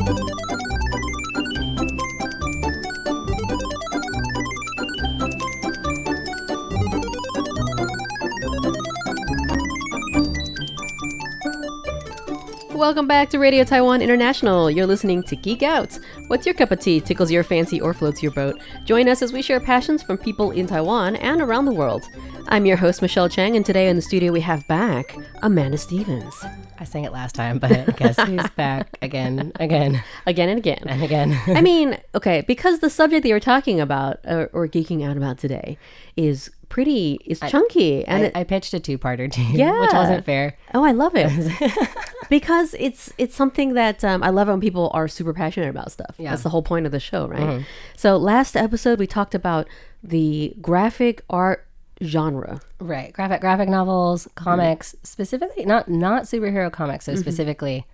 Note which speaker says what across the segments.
Speaker 1: Welcome back to Radio Taiwan International. You're listening to Geek Out. What's your cup of tea, tickles your fancy, or floats your boat? Join us as we share passions from people in Taiwan and around the world. I'm your host, Michelle Chang, and today in the studio we have back Amanda Stevens.
Speaker 2: I sang it last time, but guess who's back again.
Speaker 1: Again and again.
Speaker 2: And again.
Speaker 1: I mean, okay, because the subject that you're talking about or geeking out about today is chunky. And
Speaker 2: I pitched a two-parter to you,
Speaker 1: yeah.
Speaker 2: which wasn't fair.
Speaker 1: Oh, I love it. Because it's something that I love when people are super passionate about stuff. Yeah. That's the whole point of the show, right? Mm-hmm. So last episode, we talked about the graphic art genre.
Speaker 2: Right. Graphic novels, comics, specifically, not superhero comics, so specifically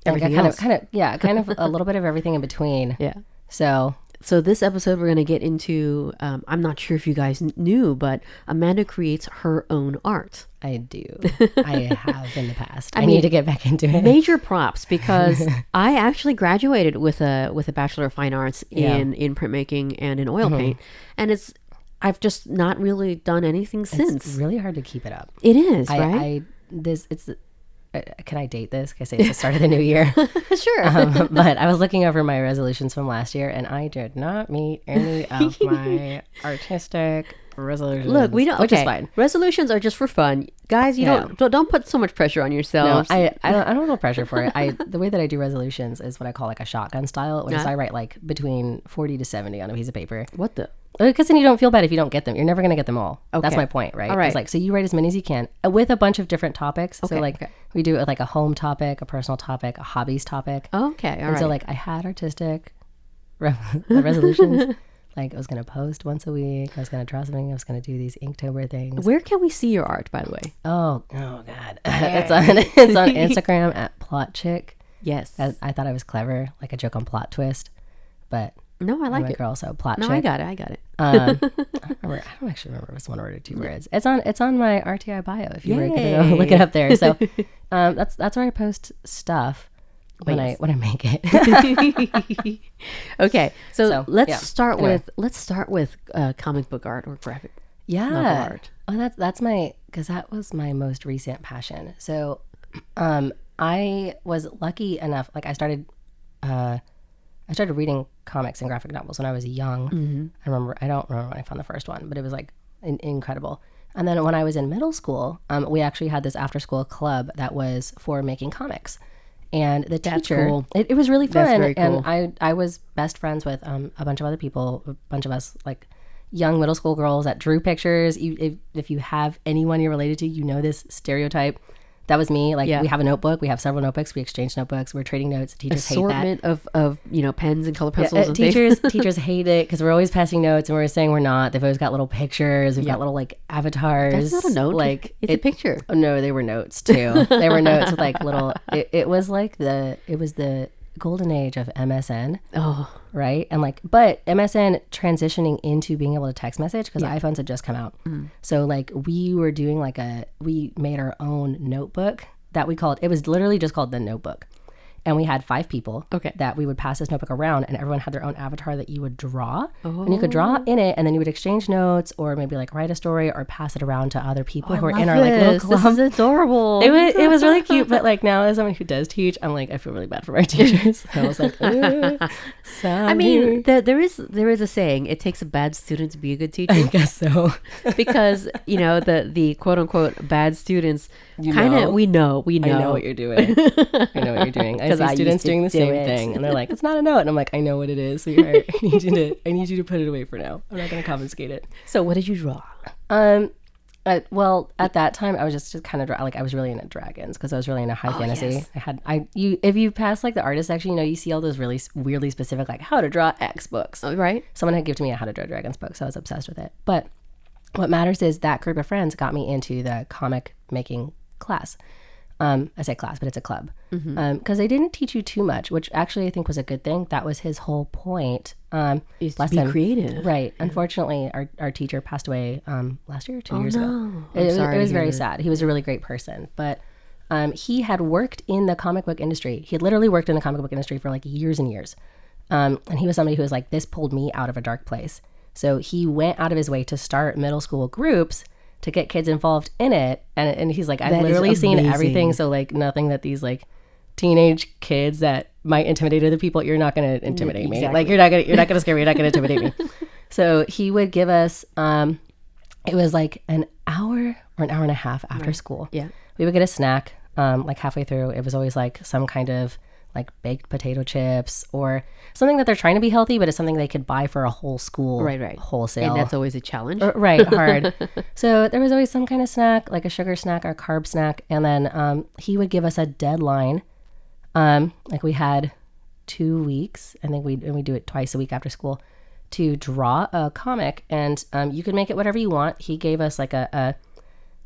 Speaker 1: everything else.
Speaker 2: Kind of a little bit of everything in between.
Speaker 1: Yeah.
Speaker 2: So
Speaker 1: this episode, we're going to get into, I'm not sure if you guys knew, but Amanda creates her own art.
Speaker 2: I do. I have in the past. I need to get back into it.
Speaker 1: Major props, because I actually graduated with a Bachelor of Fine Arts in printmaking and in oil paint. And I've just not really done anything since.
Speaker 2: It's really hard to keep it up.
Speaker 1: It is, right?
Speaker 2: Can I date this? Can I say it's the start of the new year?
Speaker 1: Sure.
Speaker 2: But I was looking over my resolutions from last year, and I did not meet any of my artistic resolutions.
Speaker 1: Look, we don't.
Speaker 2: Which is fine.
Speaker 1: Resolutions are just for fun, guys. You don't put so much pressure on yourselves.
Speaker 2: No, I don't feel pressure for it. The way that I do resolutions is what I call like a shotgun style, which is I write like between 40 to 70 on a piece of paper.
Speaker 1: What the?
Speaker 2: Because then you don't feel bad if you don't get them. You're never going to get them all.
Speaker 1: Okay.
Speaker 2: That's my point, right?
Speaker 1: All right.
Speaker 2: It's like, so you write as many as you can with a bunch of different topics. Okay. So we do it like a home topic, a personal topic, a hobbies topic.
Speaker 1: Okay. All right.
Speaker 2: So like I had artistic resolutions. Like I was going to post once a week. I was going to draw something. I was going to do these Inktober things.
Speaker 1: Where can we see your art, by the way?
Speaker 2: Oh God. It's on Instagram at Plot Chick.
Speaker 1: Yes.
Speaker 2: I thought I was clever, like a joke on Plot Twist, but
Speaker 1: no, I like it.
Speaker 2: Girl, so Plot Chick.
Speaker 1: No, I got it.
Speaker 2: I don't actually remember if it's one word or two words. It's on my RTI bio if you were going to look it up there. So that's where I post stuff when I make it.
Speaker 1: Okay, so let's start with comic book art or graphic novel art.
Speaker 2: Oh, because that was my most recent passion. So I was lucky enough, like I started reading comics and graphic novels when I was young. Mm-hmm. I don't remember when I found the first one, but it was like incredible. And then when I was in middle school, we actually had this after school club that was for making comics. And the teacher,
Speaker 1: cool.
Speaker 2: it was really fun.
Speaker 1: That's very cool.
Speaker 2: And I was best friends with a bunch of other people, a bunch of us like young middle school girls that drew pictures. If you have anyone you're related to, you know this stereotype. That was me. Like we have a notebook. We have several notebooks. We exchange notebooks. We're trading notes. Teachers
Speaker 1: Assortment
Speaker 2: hate that.
Speaker 1: of pens and color pencils. And
Speaker 2: teachers hate it because we're always passing notes and we're saying we're not. They've always got little pictures. We've got little like avatars.
Speaker 1: That's not a note. Like it's a picture.
Speaker 2: Oh, no, they were notes too. They were notes with like little. It was the golden age of MSN.
Speaker 1: Oh.
Speaker 2: Right. And but MSN transitioning into being able to text message because iPhones had just come out. Mm. So like we were doing we made our own notebook that we called, it was literally just called the Notebook. And we had 5 people that we would pass this notebook around, and everyone had their own avatar that you would draw. Oh. And you could draw in it, and then you would exchange notes or maybe like write a story or pass it around to other people who are in our like little club.
Speaker 1: This is adorable.
Speaker 2: It was really cute, but like now as someone who does teach, I'm like, I feel really bad for my teachers. I was like, sorry.
Speaker 1: I mean, there is a saying, it takes a bad student to be a good teacher.
Speaker 2: I guess so.
Speaker 1: Because, the quote unquote bad students kind of, we know.
Speaker 2: I know what you're doing. I know what you're doing. I see students doing the same thing, and they're like, "It's not a note," and I'm like, "I know what it is, sweetheart. I need you to put it away for now. I'm not going to confiscate it."
Speaker 1: So, what did you draw?
Speaker 2: Well, at that time, I was just kind of like I was really into dragons because I was really into high fantasy. Yes. If you pass like the artist section, you see all those really weirdly specific like how to draw X books.
Speaker 1: Oh, right.
Speaker 2: Someone had given me a how to draw dragons book, so I was obsessed with it. But what matters is that group of friends got me into the comic making class. I say class, but it's a club. Because they didn't teach you too much, which actually I think was a good thing. That was his whole point.
Speaker 1: Is to be creative.
Speaker 2: Right. Yeah. Unfortunately, our teacher passed away last year or 2 years ago.
Speaker 1: It was
Speaker 2: very sad. He was a really great person. But he had worked in the comic book industry. He had literally worked in the comic book industry for like years and years. And he was somebody who was like, this pulled me out of a dark place. So he went out of his way to start middle school groups to get kids involved in it. And he's like, I've literally seen everything. So like nothing that these like teenage kids that might intimidate other people, you're not going to intimidate me. Like you're not going to scare me. You're not going to intimidate me. So he would give us, it was like an hour or an hour and a half after school.
Speaker 1: Yeah.
Speaker 2: We would get a snack, like halfway through. It was always like some kind of like baked potato chips or something that they're trying to be healthy, but it's something they could buy for a whole school wholesale.
Speaker 1: And that's always a challenge.
Speaker 2: Right, hard. So there was always some kind of snack, like a sugar snack or carb snack. And then he would give us a deadline. Like we had 2 weeks, I think we do it twice a week after school, to draw a comic. And you could make it whatever you want. He gave us like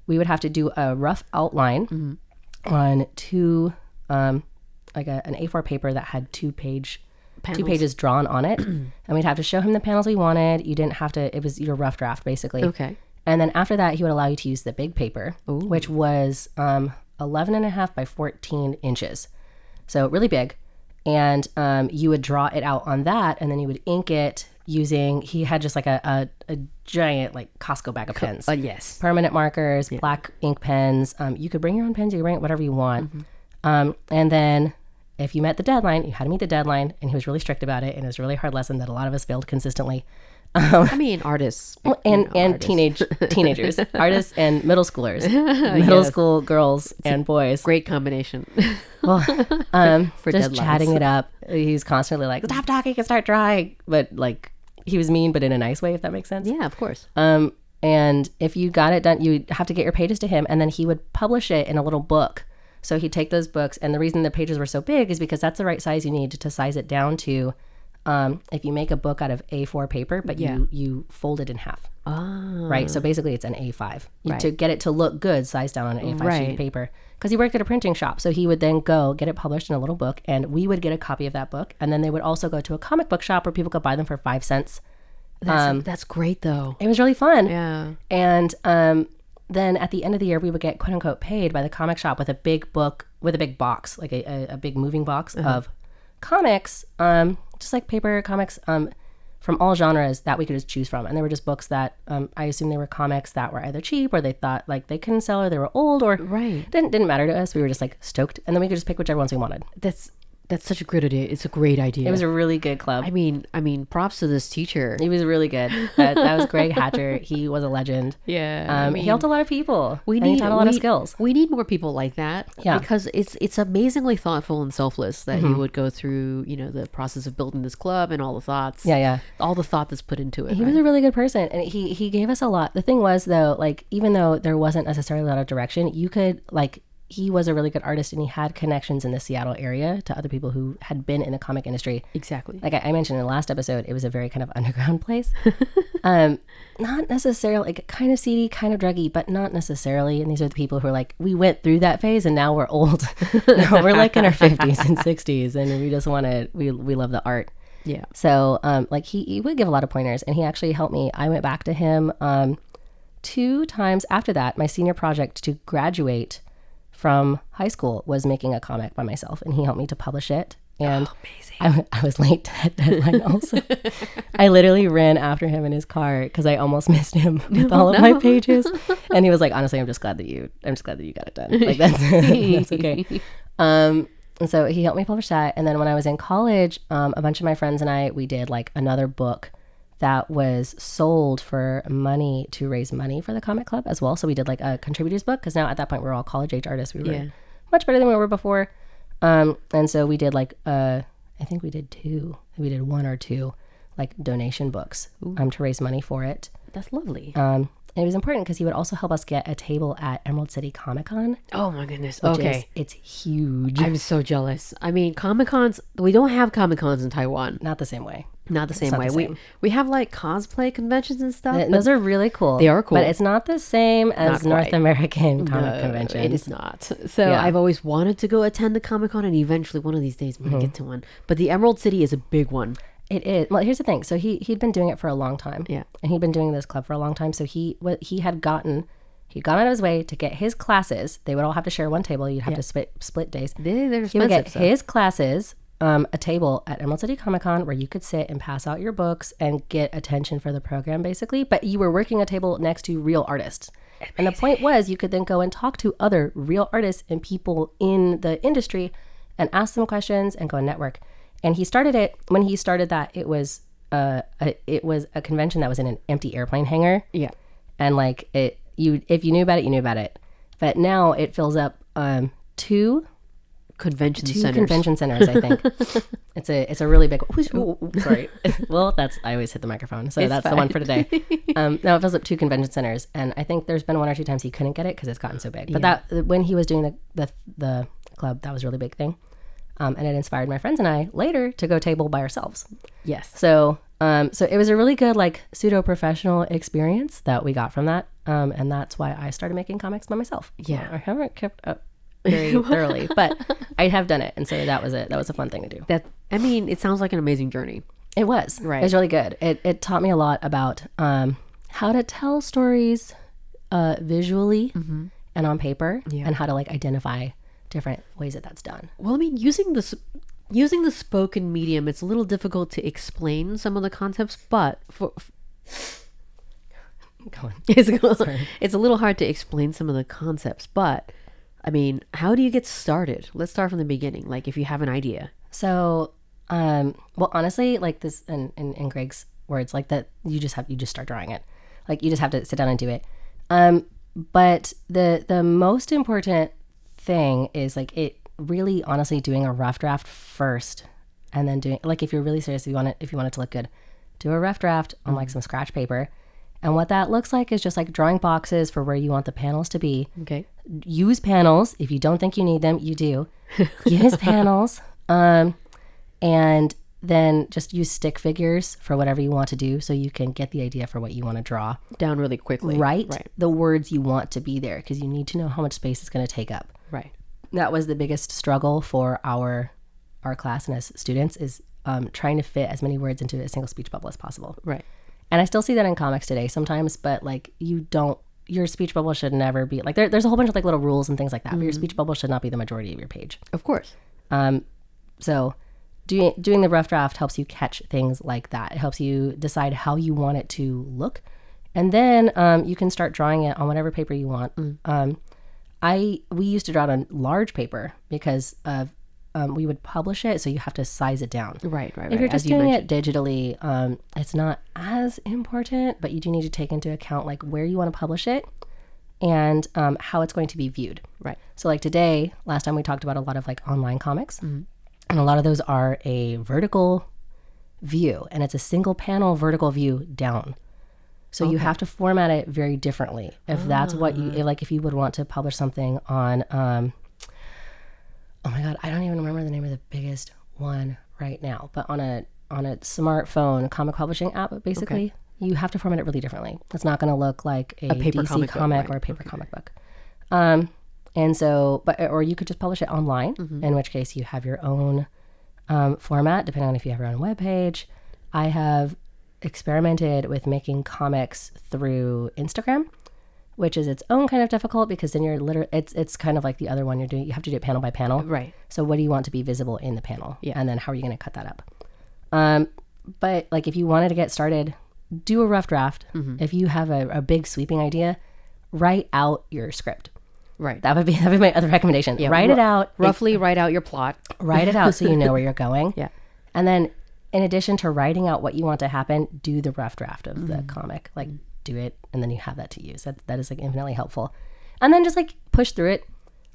Speaker 2: we would have to do a rough outline on two, like an A4 paper that had 2 pages drawn on it. And we'd have to show him the panels we wanted. You didn't have to, it was your rough draft basically.
Speaker 1: Okay.
Speaker 2: And then after that, he would allow you to use the big paper, which was 11.5 by 14 inches. So really big. And you would draw it out on that, and then you would ink it using, he had just like a giant like Costco bag of pens.
Speaker 1: Yes.
Speaker 2: Permanent markers, black ink pens. You could bring your own pens, you could bring whatever you want. And then if you met the deadline, you had to meet the deadline, and he was really strict about it, and it was a really hard lesson that a lot of us failed consistently.
Speaker 1: I mean, artists.
Speaker 2: And artists. Teenagers, artists and middle schoolers, middle school girls and boys.
Speaker 1: Great combination.
Speaker 2: Well,
Speaker 1: for
Speaker 2: just
Speaker 1: deadlines.
Speaker 2: chatting it up. He's constantly like, stop talking and start drawing. But like, he was mean, but in a nice way, if that makes sense.
Speaker 1: Yeah, of course.
Speaker 2: And if you got it done, you'd have to get your pages to him, and then he would publish it in a little book. So he'd take those books, and the reason the pages were so big is because that's the right size you need to size it down to. If you make a book out of A4 paper, but you fold it in half, right? So basically it's an A5. To get it to look good, size down on an A5 sheet of paper. Because he worked at a printing shop. So he would then go get it published in a little book, and we would get a copy of that book. And then they would also go to a comic book shop where people could buy them for 5 cents.
Speaker 1: That's great though.
Speaker 2: It was really fun.
Speaker 1: Yeah.
Speaker 2: And then at the end of the year, we would get quote unquote paid by the comic shop with a big book, with a big box, like a big moving box of comics, just like paper comics from all genres that we could just choose from. And they were just books that I assume they were comics that were either cheap or they thought like they couldn't sell or they were old or didn't matter to us. We were just like stoked. And then we could just pick whichever ones we wanted.
Speaker 1: That's such a great idea. It's a great idea.
Speaker 2: It was a really good club.
Speaker 1: I mean, props to this teacher.
Speaker 2: He was really good. That was Greg Hatcher. He was a legend.
Speaker 1: Yeah.
Speaker 2: He helped a lot of people. He taught a lot of skills.
Speaker 1: We need more people like that.
Speaker 2: Yeah.
Speaker 1: Because it's amazingly thoughtful and selfless that he would go through, the process of building this club and all the thoughts.
Speaker 2: Yeah.
Speaker 1: All the thought that's put into it.
Speaker 2: He was a really good person. And he gave us a lot. The thing was though, like, even though there wasn't necessarily a lot of direction, you could like, he was a really good artist and he had connections in the Seattle area to other people who had been in the comic industry.
Speaker 1: Exactly.
Speaker 2: Like I mentioned in the last episode, it was a very kind of underground place. Not necessarily, like kind of seedy, kind of druggy, but not necessarily. And these are the people who are like, we went through that phase and now we're old. Now we're like in our 50s and 60s and we just want to, we love the art.
Speaker 1: Yeah.
Speaker 2: So like he would give a lot of pointers and he actually helped me. I went back to him 2 times after that. My senior project to graduate from high school was making a comic by myself, and he helped me to publish it. And I was late to that deadline also. I literally ran after him in his car because I almost missed him with all of my pages. And he was like, honestly, I'm just glad that you got it done. Like that's okay. And so he helped me publish that. And then when I was in college, a bunch of my friends and I, we did like another book that was sold for money to raise money for the comic club as well. So we did like a contributors book because now at that point we're all college age artists. We were much better than we were before. And so we did like, I think we did 2. We did 1 or 2 like donation books to raise money for it.
Speaker 1: That's lovely.
Speaker 2: And it was important because he would also help us get a table at Emerald City Comic Con.
Speaker 1: Oh my goodness.
Speaker 2: It's huge.
Speaker 1: I'm so jealous. I mean, Comic Cons, we don't have Comic Cons in Taiwan.
Speaker 2: Not the same way.
Speaker 1: Not the same way. We have like cosplay conventions and stuff.
Speaker 2: Those are really cool.
Speaker 1: They are cool.
Speaker 2: But it's not the same as North American comic convention.
Speaker 1: It is not. So I've always wanted to go attend the Comic Con and eventually one of these days I'm going to get to one. But the Emerald City is a big one.
Speaker 2: It is. Well, here's the thing. So he'd been doing it for a long time.
Speaker 1: Yeah.
Speaker 2: And he'd been doing this club for a long time. So he had gotten He'd gone out of his way to get his classes. They would all have to share one table. You'd have to split days.
Speaker 1: They're
Speaker 2: He would get
Speaker 1: expensive.
Speaker 2: his classes, a table at Emerald City Comic Con where you could sit and pass out your books and get attention for the program, basically. But you were working a table next to real artists. Amazing. And the point was you could then go and talk to other real artists and people in the industry and ask them questions and go and network. And he started it, when he started that, it was a convention that was in an empty airplane hangar.
Speaker 1: Yeah.
Speaker 2: And like if you knew about it, you knew about it. But now it fills up two
Speaker 1: Convention
Speaker 2: centers, I think. It's a really big sorry. Well, I always hit the microphone, so that's fine. The one for today. Now it fills up 2 convention centers, and I think there's been 1 or 2 times he couldn't get it because it's gotten so big. But that when he was doing the club, that was a really big thing. And it inspired my friends and I later to go table by ourselves.
Speaker 1: Yes.
Speaker 2: So it was a really good like pseudo professional experience that we got from that. And that's why I started making comics by myself.
Speaker 1: Yeah.
Speaker 2: I haven't kept up very thoroughly, but I have done it. And so that was it. That was a fun thing to do.
Speaker 1: It sounds like an amazing journey.
Speaker 2: It was.
Speaker 1: Right.
Speaker 2: It was really good. It taught me a lot about how to tell stories visually and on paper, and how to like identify different ways that's done.
Speaker 1: Well, I mean, using the spoken medium, it's a little difficult to explain some of the concepts, but it's a little hard to explain some of the concepts, but I mean, how do you get started? Let's start from the beginning. Like if you have an idea.
Speaker 2: So, well, honestly, like this in Greg's words, like that, you just start drawing it. Like you just have to sit down and do it. But the most important thing is like it really honestly doing a rough draft first, and then doing like if you're really serious, if you want it to look good, do a rough draft on like some scratch paper. And what that looks like is just like drawing boxes for where you want the panels to be.
Speaker 1: Okay.
Speaker 2: Use panels. If you don't think you need them, you do. Use panels. And then just use stick figures for whatever you want to do so you can get the idea for what you want to draw.
Speaker 1: Down really quickly.
Speaker 2: Right. The words you want to be there because you need to know how much space it's going to take up.
Speaker 1: Right.
Speaker 2: That was the biggest struggle for our class and as students is trying to fit as many words into a single speech bubble as possible.
Speaker 1: Right.
Speaker 2: And I still see that in comics today sometimes, but like your speech bubble should never be like there's a whole bunch of like little rules and things like that, but your speech bubble should not be the majority of your page.
Speaker 1: Of course.
Speaker 2: So doing the rough draft helps you catch things like that. It helps you decide how you want it to look. And then you can start drawing it on whatever paper you want. We used to draw it on large paper because we would publish it, so you have to size it down.
Speaker 1: Right.
Speaker 2: If you're just doing it digitally, it's not as important, but you do need to take into account like where you want to publish it and how it's going to be viewed.
Speaker 1: Right.
Speaker 2: So like today, last time we talked about a lot of like online comics, and a lot of those are a vertical view, and it's a single panel vertical view down. So you have to format it very differently. If that's what you like, if you would want to publish something on, oh my God, I don't even remember the name of the biggest one right now, but on a smartphone comic publishing app, basically, you have to format it really differently. It's not going to look like a
Speaker 1: paper
Speaker 2: DC comic or a paper comic book. And so, or you could just publish it online, in which case you have your own format, depending on if you have your own webpage. I have experimented with making comics through Instagram, which is its own kind of difficult because then you're literally, it's kind of like the other one you're doing. You have to do it panel by panel.
Speaker 1: Right.
Speaker 2: So what do you want to be visible in the panel?
Speaker 1: Yeah.
Speaker 2: And then how are you going to cut that up? But like if you wanted to get started, do a rough draft. If you have a big sweeping idea, write out your script.
Speaker 1: Right.
Speaker 2: That would be my other recommendation. Yeah, write it out.
Speaker 1: Roughly write out your plot.
Speaker 2: Write it out so you know where you're going.
Speaker 1: Yeah.
Speaker 2: And then in addition to writing out what you want to happen, do the rough draft of the comic. Like do it, and then you have that to use. That is like infinitely helpful. And then just like push through it.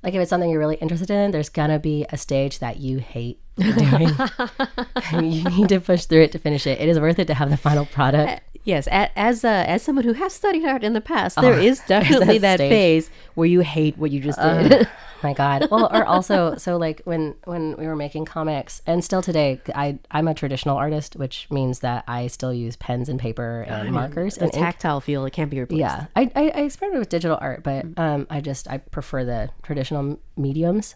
Speaker 2: Like if it's something you're really interested in, there's gonna be a stage that you hate doing. You need to push through it to finish it. It is worth it to have the final product.
Speaker 1: Yes, as someone who has studied art in the past, there is definitely that phase where you hate what you just did.
Speaker 2: My God. Well, or also, so like when we were making comics, and still today, I'm a traditional artist, which means that I still use pens and paper and markers.
Speaker 1: The
Speaker 2: and ink.
Speaker 1: tactile feel, it can't be replaced.
Speaker 2: Yeah, I experimented with digital art, but I prefer the traditional mediums.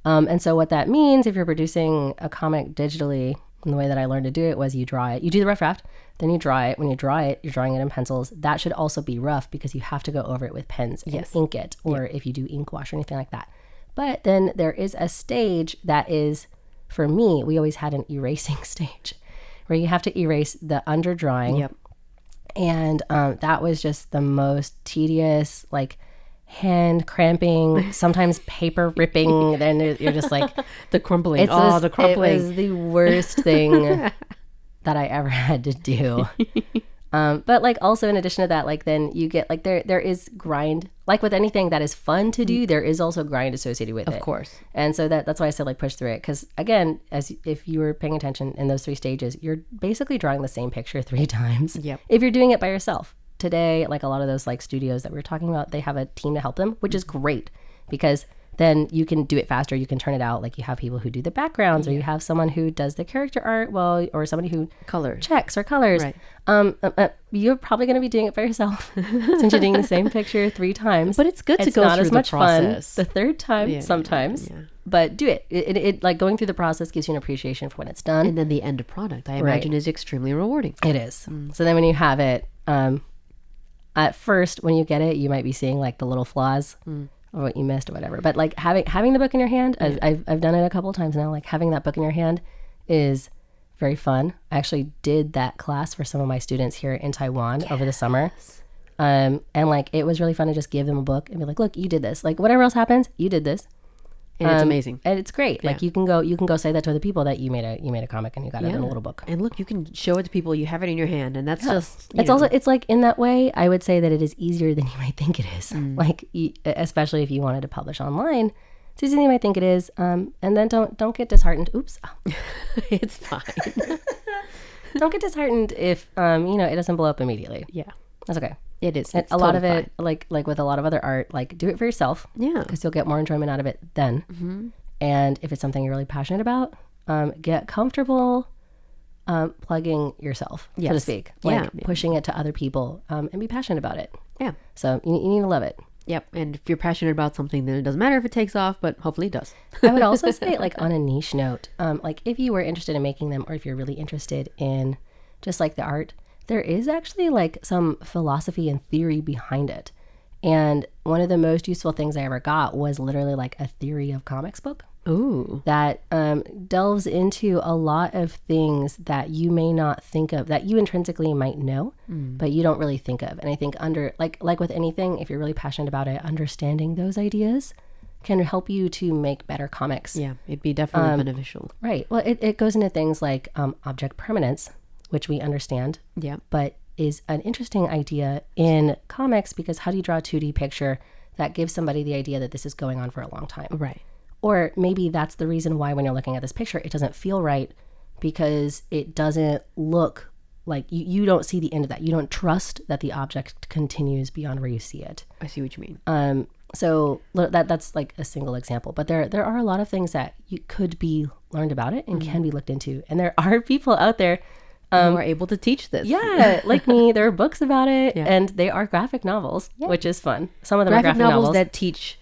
Speaker 2: And so what that means, if you're producing a comic digitally, And the way that I learned to do it was you draw it. You do the rough draft, then you draw it. When you draw it, you're drawing it in pencils. That should also be rough because you have to go over it with pens and ink it, or if you do ink wash or anything like that. But then there is a stage that is, for me, we always had an erasing stage where you have to erase the under drawing.
Speaker 1: Yep.
Speaker 2: And that was just the most tedious, like hand cramping, sometimes paper ripping. Then you're just like
Speaker 1: the crumpling. The crumpling.
Speaker 2: It was the worst thing that I ever had to do. But like also in addition to that, like then you get like there is grind, like with anything that is fun to do, there is also grind associated with it.
Speaker 1: Of course.
Speaker 2: And so that's why I said like push through it. Because again, if you were paying attention in those 3 stages, you're basically drawing the same picture 3 times.
Speaker 1: Yep.
Speaker 2: If you're doing it by yourself. Today, like a lot of those like studios that we were talking about, they have a team to help them, which is great because then you can do it faster. You can turn it out. Like you have people who do the backgrounds, or you have someone who does the character art, or somebody who checks or colors.
Speaker 1: Right.
Speaker 2: You're probably going to be doing it by yourself since you're doing the same picture 3 times.
Speaker 1: But it's good to go
Speaker 2: not
Speaker 1: through
Speaker 2: as much
Speaker 1: the process.
Speaker 2: fun the 3rd time sometimes.
Speaker 1: Yeah.
Speaker 2: But do it. It like going through the process gives you an appreciation for when it's done.
Speaker 1: And then the end product, I imagine, is extremely rewarding.
Speaker 2: It is. So then when you have it, at first, when you get it, you might be seeing like the little flaws or what you missed or whatever. But like having the book in your hand, I've done it a couple of times now. Like having that book in your hand is very fun. I actually did that class for some of my students here in Taiwan over the summer. And like it was really fun to just give them a book and be like, look, you did this. Like whatever else happens, you did this.
Speaker 1: And it's amazing.
Speaker 2: And it's great. Like you can go say that to other people that you made a comic and you got it in a little book.
Speaker 1: And look, you can show it to people. You have it in your hand, and that's just.
Speaker 2: It's like in that way, I would say that it is easier than you might think it is. Like especially if you wanted to publish online, it's easier than you might think it is. And then don't get disheartened. Oops,
Speaker 1: it's fine.
Speaker 2: Don't get disheartened if it doesn't blow up immediately.
Speaker 1: Yeah,
Speaker 2: that's okay.
Speaker 1: It is.
Speaker 2: A lot of it, like with a lot of other art, like do it for yourself.
Speaker 1: Yeah.
Speaker 2: Because you'll get more enjoyment out of it then. Mm-hmm. And if it's something you're really passionate about, get comfortable plugging yourself, so to speak. Like pushing it to other people and be passionate about it. Yeah. So you need to love it.
Speaker 1: Yep. And if you're passionate about something, then it doesn't matter if it takes off, but hopefully it does.
Speaker 2: I would also say, like on a niche note, like if you were interested in making them, or if you're really interested in just like the art, there is actually like some philosophy and theory behind it. And one of the most useful things I ever got was literally like a theory of comics book.
Speaker 1: Ooh.
Speaker 2: That delves into a lot of things that you may not think of, that you intrinsically might know, but you don't really think of. And I think like with anything, if you're really passionate about it, understanding those ideas can help you to make better comics.
Speaker 1: Yeah, it'd be definitely beneficial.
Speaker 2: Right. Well, it goes into things like object permanence, which we understand, but is an interesting idea in comics because how do you draw a 2D picture that gives somebody the idea that this is going on for a long time?
Speaker 1: Right.
Speaker 2: Or maybe that's the reason why when you're looking at this picture, it doesn't feel right because it doesn't look like you don't see the end of that. You don't trust that the object continues beyond where you see it.
Speaker 1: I see what you mean.
Speaker 2: So that's like a single example, but there are a lot of things that you could be learned about it and can be looked into. And there are people out there
Speaker 1: who are able to teach this.
Speaker 2: Yeah, like me. There are books about it, and they are graphic novels, which is fun. Some of them are graphic novels
Speaker 1: that teach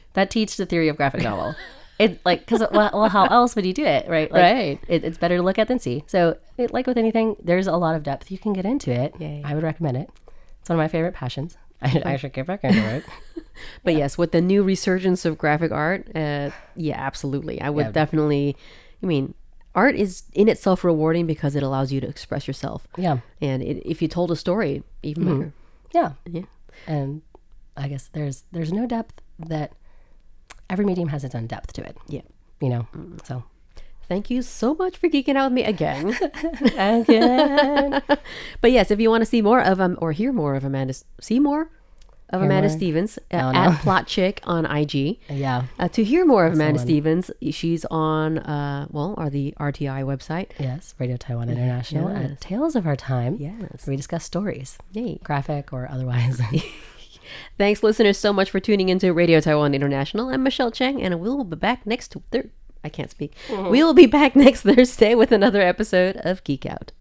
Speaker 2: the theory of graphic novel. It like because well, how else would you do it, right? Like,
Speaker 1: right.
Speaker 2: It's better to look at than see. So, like with anything, there's a lot of depth you can get into it.
Speaker 1: Yay.
Speaker 2: I would recommend it. It's one of my favorite passions. I should get back into it.
Speaker 1: But yes, with the new resurgence of graphic art, absolutely. I would definitely. I mean, art is in itself rewarding because it allows you to express yourself. Yeah. And if you told a story, even better.
Speaker 2: Yeah. Yeah. And I guess there's no depth that every medium has its own depth to it. Yeah. So.
Speaker 1: Thank you so much for geeking out with me again.
Speaker 2: Again.
Speaker 1: But yes, if you want to see more of or hear more of Amanda Stevens at Plot Chick on IG. Yeah. To hear more of Amanda Stevens, she's on the RTI website.
Speaker 2: Yes, Radio Taiwan International at Tales of Our Time. Yes. Where we discuss stories. Yay. Graphic or otherwise.
Speaker 1: Thanks, listeners, so much for tuning into Radio Taiwan International. I'm Michelle Cheng, and we'll be back next I can't speak. We will be back next Thursday with another episode of Geek Out.